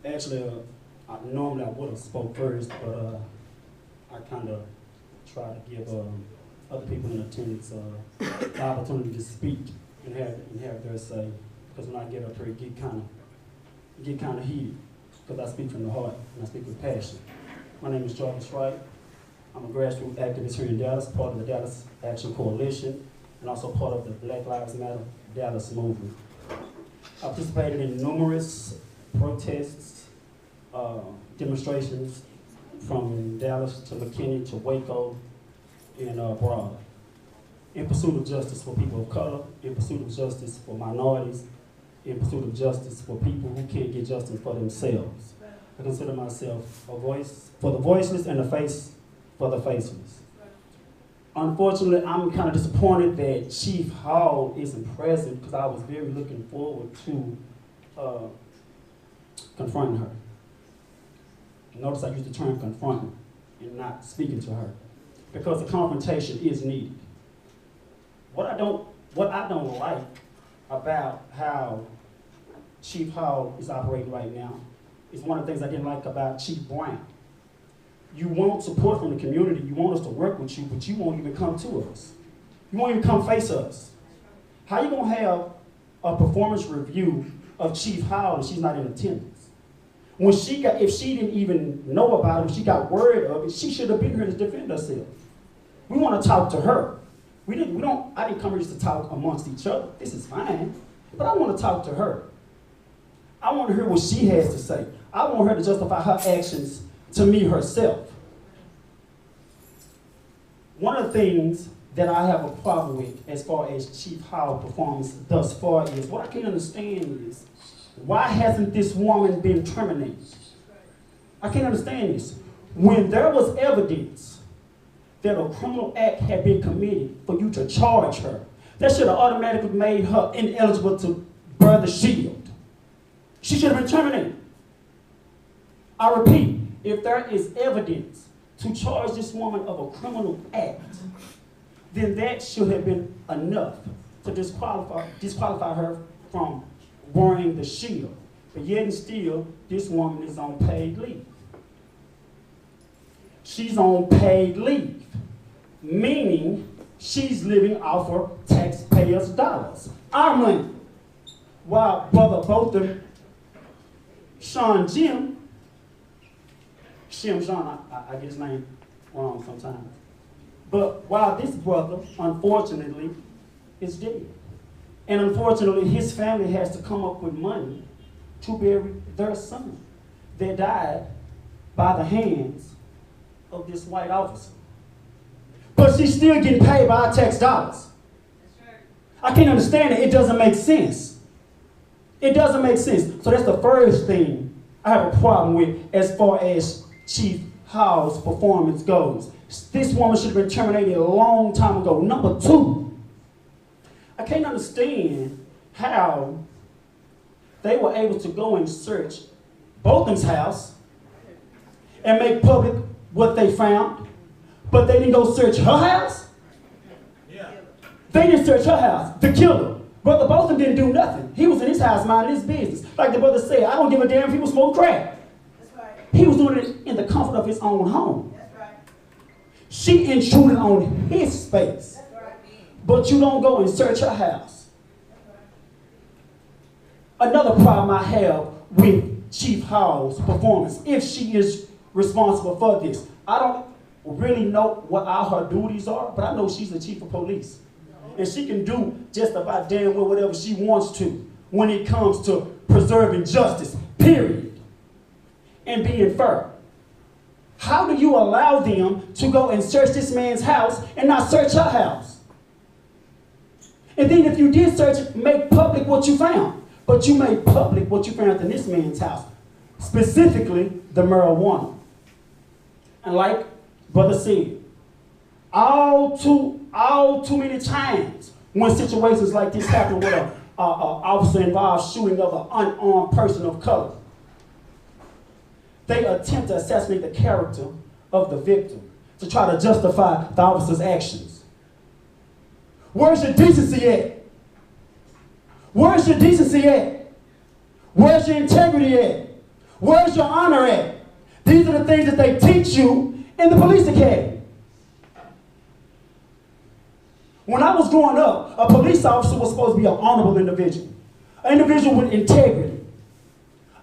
Actually, normally I would have spoke first, but I kind of try to give other people in attendance the opportunity to speak and have their say. Because when I get up here, it get kind of heated. Because I speak from the heart and I speak with passion. My name is Jarvis Wright. I'm a grassroots activist here in Dallas, part of the Dallas Action Coalition, and also part of the Black Lives Matter Dallas movement. I participated in numerous protests, demonstrations from Dallas to McKinney to Waco and broader, in pursuit of justice for people of color, in pursuit of justice for minorities, in pursuit of justice for people who can't get justice for themselves. I consider myself a voice for the voiceless and a face for the faceless. Unfortunately, I'm kind of disappointed that Chief Hall isn't present because I was very looking forward to confronting her. Notice I used the term confronting and not speaking to her because the confrontation is needed. What I don't like about how Chief Hall is operating right now is one of the things I didn't like about Chief Brown. You want support from the community, you want us to work with you, but you won't even come to us. You won't even come face us. How you gonna have a performance review of Chief Hall and she's not in attendance? If she didn't even know about it, when she got word of it, she should have been here to defend herself. We want to talk to her. I didn't come here just to talk amongst each other. This is fine, but I want to talk to her. I want to hear what she has to say. I want her to justify her actions to me herself. One of the things that I have a problem with as far as Chief Hall performance thus far is, what I can't understand is, why hasn't this woman been terminated? I can't understand this. When there was evidence that a criminal act had been committed for you to charge her, that should have automatically made her ineligible to bear the shield. She should have been terminated. I repeat, if there is evidence to charge this woman of a criminal act, then that should have been enough to disqualify her from wearing the shield. But yet and still, this woman is on paid leave. She's on paid leave, meaning she's living off her taxpayers' dollars, our money. While Brother Botham, Sean, I get his name wrong sometimes. But while this brother, unfortunately, is dead, and unfortunately his family has to come up with money to bury their son that died by the hands of this white officer. But she's still getting paid by our tax dollars. That's right. I can't understand it. It doesn't make sense. It doesn't make sense. So that's the first thing I have a problem with as far as Chief Hall's performance goes. This woman should have been terminated a long time ago. Number two, I can't understand how they were able to go and search Botham's house and make public what they found, but they didn't go search her house. Yeah. They didn't search her house. The killer, Brother Botham, didn't do nothing. He was in his house minding his business. Like the brother said, I don't give a damn if people smoke crack. That's right. He was doing it in the comfort of his own home. That's right. She intruded on his space. That's right. But you don't go and search her house. Right. Another problem I have with Chief Hall's performance, if she is responsible for this, I don't really know what all her duties are, but I know she's the chief of police. And she can do just about damn well whatever she wants to when it comes to preserving justice, period, and being fair. How do you allow them to go and search this man's house and not search her house? And then if you did search it, make public what you found. But you made public what you found in this man's house, specifically the marijuana. And like Brother said, all too many times when situations like this happen with an officer-involved shooting of an unarmed person of color, they attempt to assassinate the character of the victim to try to justify the officer's actions. Where's your decency at? Where's your decency at? Where's your integrity at? Where's your honor at? These are the things that they teach you in the police academy. When I was growing up, a police officer was supposed to be an honorable individual, an individual with integrity,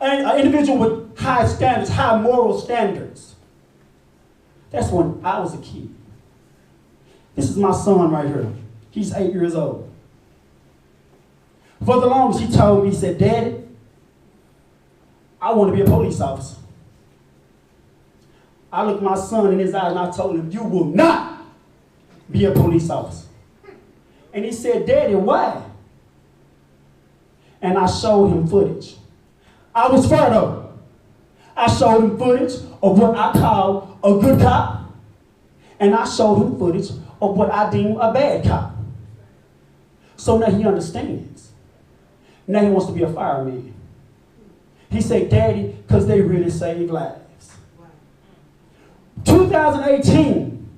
an individual with high standards, high moral standards. That's when I was a kid. This is my son right here. He's 8 years old. For the longest, he told me, he said, "Daddy, I want to be a police officer." I looked my son in his eyes and I told him, "You will not be a police officer." And he said, "Daddy, why?" And I showed him footage. I was fair though. I showed him footage of what I call a good cop, and I showed him footage of what I deem a bad cop. So now he understands. Now he wants to be a fireman. He said, "Daddy, because they really save lives." 2018,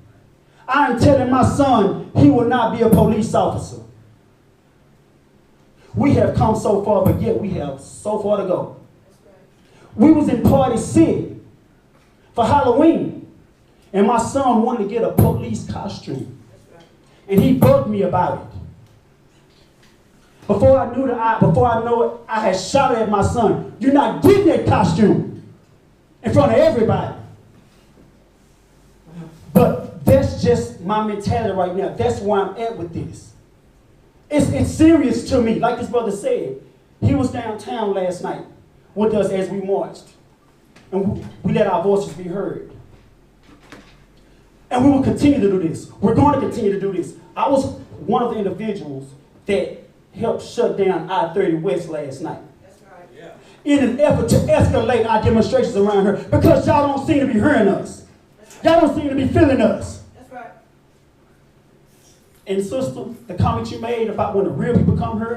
I am telling my son he will not be a police officer. We have come so far, but yet we have so far to go. We was in Party City for Halloween, and my son wanted to get a police costume, and he bugged me about it. Before I know it, I had shouted at my son, "You're not getting that costume," in front of everybody. But that's just my mentality right now. That's where I'm at with this. It's serious to me. Like this brother said, he was downtown last night with us as we marched. And we let our voices be heard. And we will continue to do this. We're going to continue to do this. I was one of the individuals that helped shut down I-30 West last night. That's right. Yeah. In an effort to escalate our demonstrations around here, because y'all don't seem to be hearing us. Y'all don't seem to be feeling us. That's right. And sister, the comment you made about when the real people come here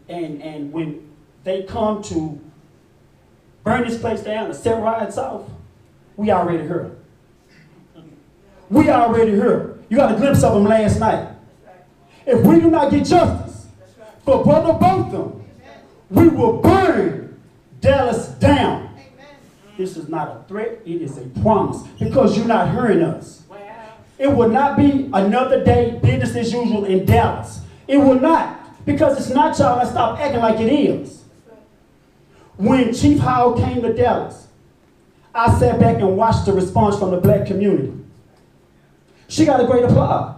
and when they come to burn this place down and set riots off, we already heard. We already heard. You got a glimpse of them last night. If we do not get justice for Brother Botham, we will burn Dallas down. This is not a threat, it is a promise, because you're not hearing us. Wow. It will not be another day, business as usual in Dallas. It will not, because it's not y'all that stop acting like it is. When Chief Howell came to Dallas, I sat back and watched the response from the black community. She got a great applause.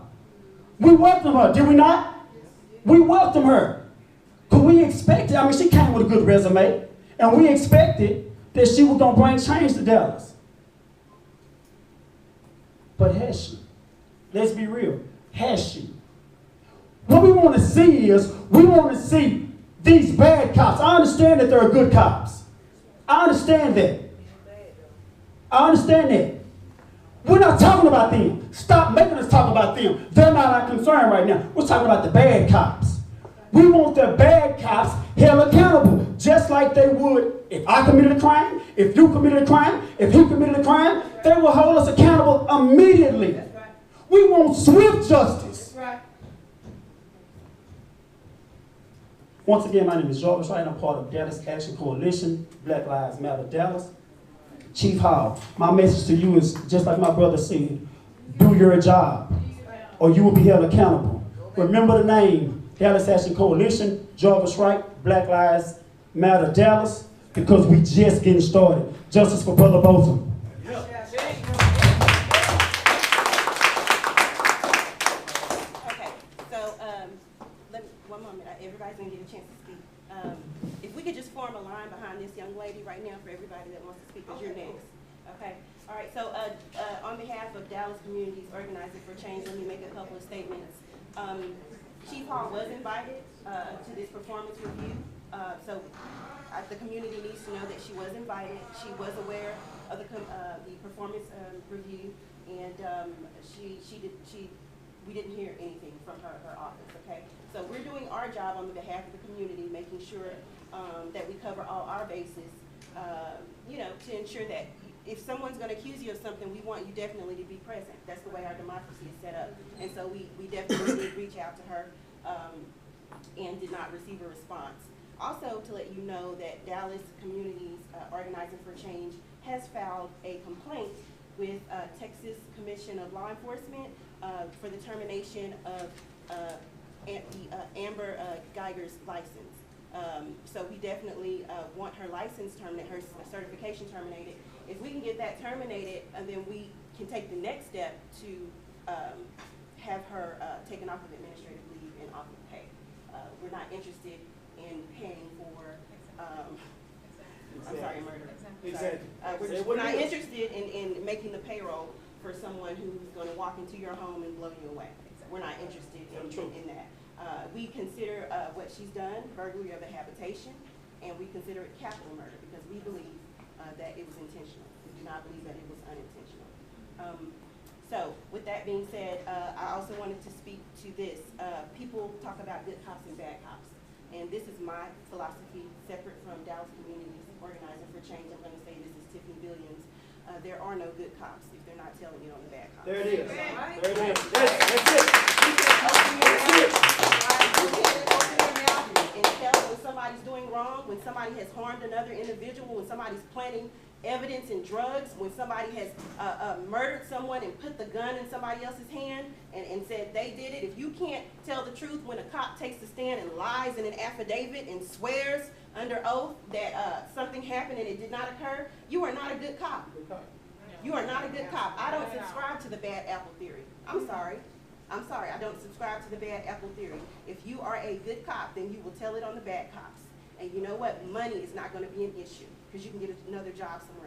We welcomed her, did we not? We welcomed her. Because we expected, I mean, she came with a good resume, and we expected that she was going to bring change to Dallas. But has she? Let's be real. Has she? What we want to see is, we want to see these bad cops. I understand that there are good cops. I understand that. I understand that. We're not talking about them. Stop making us talk about them. They're not our concern right now. We're talking about the bad cops. We want the bad cops held accountable, just like they would if I committed a crime, if you committed a crime, if he committed a crime. They will hold us accountable immediately. That's right. We want swift justice. That's right. Once again, my name is Jarvis Wright. I'm part of Dallas Action Coalition, Black Lives Matter Dallas. Chief Howell, my message to you is, just like my brother said, do your job, or you will be held accountable. Remember the name, Dallas Action Coalition, Jarvis Wright, Black Lives Matter Dallas, because we just getting started. Justice for Brother Botham. Okay, so one moment. Everybody's gonna get a chance to speak. If we could just form a line behind this young lady right now for everybody that wants to speak, because you're next. Okay. All right. So on behalf of Dallas Communities Organizing for Change, let me make a couple of statements. Chief Hall was invited to this performance review, so the community needs to know that she was invited. She was aware of the performance review, and we didn't hear anything from her office. Okay, so we're doing our job on behalf of the community, making sure that we cover all our bases. You know, to ensure that if someone's going to accuse you of something, we want you definitely to be present. That's the way our democracy is set up. And so we definitely did reach out to her and did not receive a response. Also, to let you know that Dallas Communities Organizing for Change has filed a complaint with Texas Commission of Law Enforcement for the termination of Amber Geiger's license. So we definitely want her license terminated, her certification terminated. If we can get that terminated, and then we can take the next step to have her taken off of administrative leave and off of pay. We're not interested in paying for, I'm sorry, murder. Exactly. We're not interested in making the payroll for someone who's going to walk into your home and blow you away. We're not interested in that. We consider what she's done, burglary of a habitation, and we consider it capital murder because we believe that it was intentional. We do not believe that it was unintentional. So with that being said, I also wanted to speak to this. People talk about good cops and bad cops. And this is my philosophy, separate from Dallas Communities Organizing for Change. I'm going to say this is Tiffany Billions. There are no good cops if they're not telling you on the bad cops. There it is. Right? There it is. That's it. You can't open your mouth and tell when somebody's doing wrong, when somebody has harmed another individual, when somebody's planting evidence in drugs, when somebody has murdered someone and put the gun in somebody else's hand and said they did it. If you can't tell the truth when a cop takes the stand and lies in an affidavit and swears under oath that something happened and it did not occur, you are not a good cop. You are not a good cop. I don't subscribe to the bad apple theory. I'm sorry. I don't subscribe to the bad apple theory. If you are a good cop, then you will tell it on the bad cops. And you know what? Money is not going to be an issue because you can get another job somewhere else.